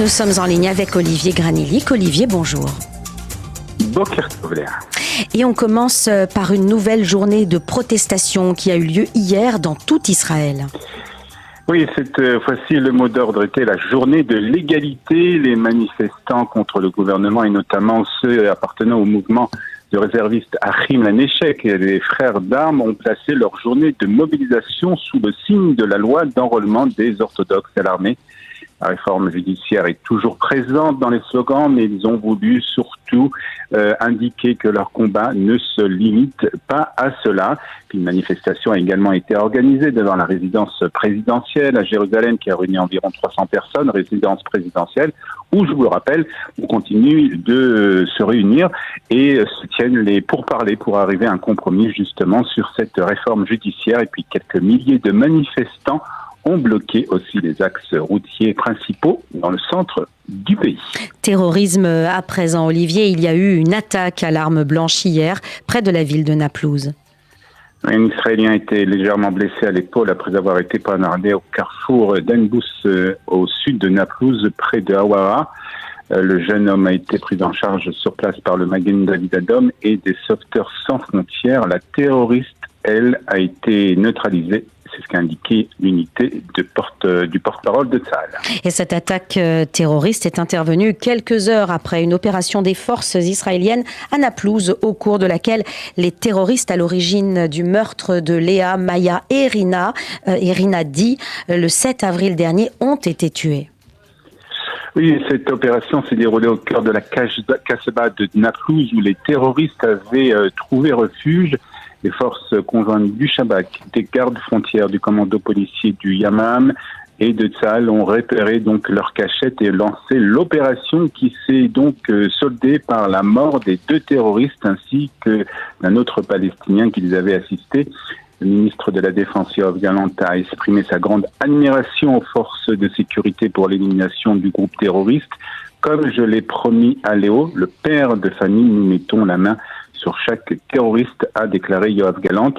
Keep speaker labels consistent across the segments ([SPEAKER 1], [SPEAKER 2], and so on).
[SPEAKER 1] nous sommes en ligne avec Olivier Granillic. Olivier, bonjour.
[SPEAKER 2] Boker Tov.
[SPEAKER 1] Et on commence par une nouvelle journée de protestation qui a eu lieu hier dans tout Israël.
[SPEAKER 2] Oui, cette fois-ci, le mot d'ordre était la journée de l'égalité. Les manifestants contre le gouvernement et notamment ceux appartenant au mouvement de réservistes Achim Laneshek et les frères d'armes ont placé leur journée de mobilisation sous le signe de la loi d'enrôlement des orthodoxes à l'armée. La réforme judiciaire est toujours présente dans les slogans, mais ils ont voulu surtout indiquer que leur combat ne se limite pas à cela. Une manifestation a également été organisée devant la résidence présidentielle à Jérusalem, qui a réuni environ 300 personnes, résidence présidentielle, où, je vous le rappelle, on continue de se réunir et se tiennent les pourparlers pour arriver à un compromis justement sur cette réforme judiciaire. Et puis quelques milliers de manifestants ont bloqué aussi les axes routiers principaux dans le centre du pays.
[SPEAKER 1] Terrorisme à présent, Olivier, il y a eu une attaque à l'arme blanche hier, près de la ville de Naplouse.
[SPEAKER 2] Un Israélien a été légèrement blessé à l'épaule après avoir été poignardé au carrefour d'Enbous au sud de Naplouse, près de Hawara. Le jeune homme a été pris en charge sur place par le Magen David Adom et des Sauveteurs sans frontières. La terroriste, elle, a été neutralisée. C'est ce qu'a indiqué l'unité du porte-parole de Tzahal.
[SPEAKER 1] Et cette attaque terroriste est intervenue quelques heures après une opération des forces israéliennes à Naplouse, au cours de laquelle les terroristes à l'origine du meurtre de Léa, Maya et Irina Di, le 7 avril dernier, ont été tués.
[SPEAKER 2] Oui, cette opération s'est déroulée au cœur de la Kasbah de Naplouse, où les terroristes avaient trouvé refuge. Les forces conjointes du Shabak, des gardes frontières, du commando policier du Yamam et de Tzahal ont repéré donc leur cachette et lancé l'opération qui s'est donc soldée par la mort des 2 terroristes ainsi que d'un autre Palestinien qui les avait assistés. Le ministre de la Défense, Yoav Gallant, a exprimé sa grande admiration aux forces de sécurité pour l'élimination du groupe terroriste. Comme je l'ai promis à Léo, le père de famille, nous mettons la main sur chaque terroriste, a déclaré Yoav Gallant.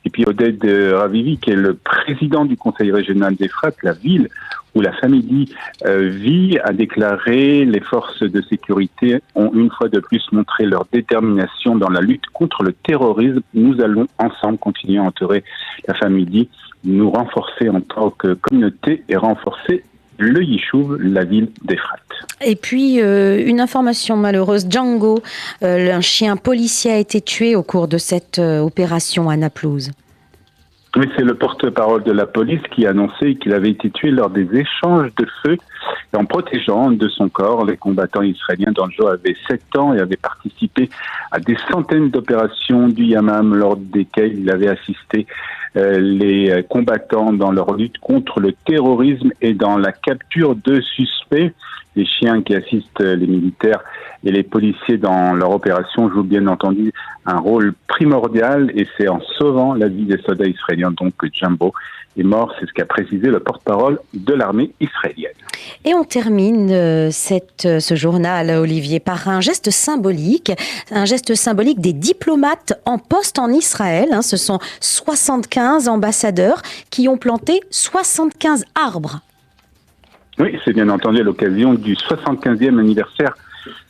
[SPEAKER 2] Et puis Oded Ravivi, qui est le président du conseil régional d'Efrat, la ville où la famille vit, a déclaré: les forces de sécurité ont une fois de plus montré leur détermination dans la lutte contre le terrorisme. Nous allons ensemble continuer à entourer la famille, nous renforcer en tant que communauté et renforcer le Yishuv, la ville d'Efrat.
[SPEAKER 1] Et puis, une information malheureuse, Django, un chien policier a été tué au cours de cette opération à Naplouse.
[SPEAKER 2] Oui, c'est le porte-parole de la police qui a annoncé qu'il avait été tué lors des échanges de feu. Et en protégeant de son corps, les combattants israéliens d'Anjo avaient 7 ans et avaient participé à des centaines d'opérations du Yamam lors desquelles il avait assisté les combattants dans leur lutte contre le terrorisme et dans la capture de suspects. Les chiens qui assistent les militaires et les policiers dans leur opération jouent bien entendu un rôle primordial et c'est en sauvant la vie des soldats israéliens donc que Jumbo est mort, c'est ce qu'a précisé le porte-parole de l'armée israélienne.
[SPEAKER 1] Et on termine ce journal, Olivier, par un geste symbolique des diplomates en poste en Israël. Ce sont 75 ambassadeurs qui ont planté 75 arbres.
[SPEAKER 2] Oui, c'est bien entendu à l'occasion du 75e anniversaire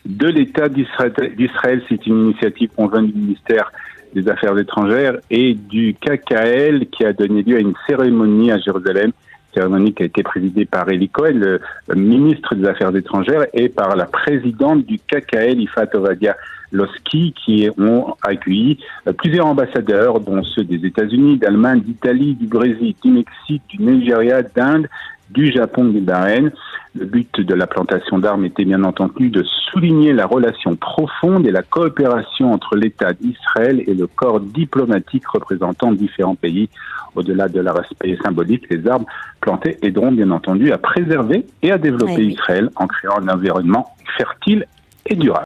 [SPEAKER 2] de l'État d'Israël. C'est une initiative conjointe du ministère des Affaires étrangères et du KKL qui a donné lieu à une cérémonie à Jérusalem, cérémonie qui a été présidée par Eli Cohen, le ministre des Affaires étrangères, et par la présidente du KKL, Ifat Ovadia Loski, qui ont accueilli plusieurs ambassadeurs, dont ceux des États-Unis, d'Allemagne, d'Italie, du Brésil, du Mexique, du Nigeria, d'Inde, du Japon, du Bahreïn. Le but de la plantation d'arbres était bien entendu de souligner la relation profonde et la coopération entre l'État d'Israël et le corps diplomatique représentant différents pays. Au-delà de leur aspect symbolique, les arbres plantés aideront bien entendu à préserver et à développer Israël en créant un environnement fertile et durable.